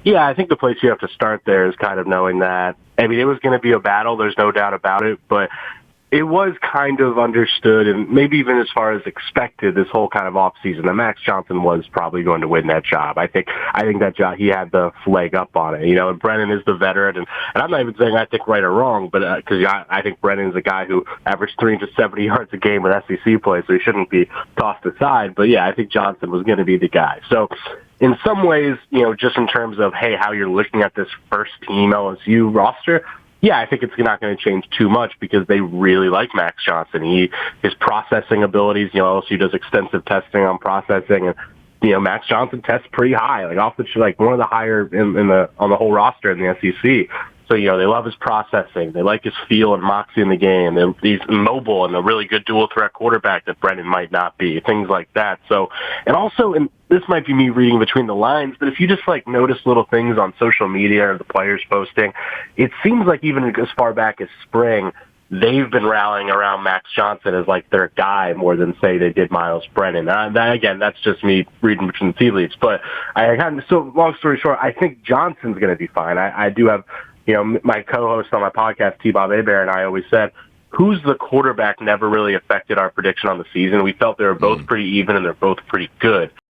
Yeah, I think the place you have to start there is kind of knowing that, I mean, it was going to be a battle, there's no doubt about it, but it was kind of understood and maybe even as far as expected this whole kind of offseason that Max Johnson was probably going to win that job. I think that job, he had the leg up on it, and Brennan is the veteran, and I'm not even saying I think right or wrong, but because I think Brennan is a guy who averaged 370 yards a game with SEC play, so he shouldn't be tossed aside. But yeah, I think Johnson was going to be the guy. So in some ways, just in terms of, hey, how you're looking at this first team LSU roster, yeah, I think it's not going to change too much because they really like Max Johnson. His processing abilities, LSU does extensive testing on processing, and Max Johnson tests pretty high, like one of the higher on the whole roster in the SEC. So, they love his processing. They like his feel and moxie in the game. He's mobile and a really good dual-threat quarterback that Brennan might not be, things like that. So, and also, and this might be me reading between the lines, but if you just, notice little things on social media or the players posting, it seems like even as far back as spring, they've been rallying around Max Johnson as, their guy more than, say, they did Myles Brennan. Again, that's just me reading between the tea leaves. But so long story short, I think Johnson's going to be fine. I do have... my co-host on my podcast, T-Bob Hebert, and I always said, who's the quarterback never really affected our prediction on the season. We felt they were both pretty even and they're both pretty good.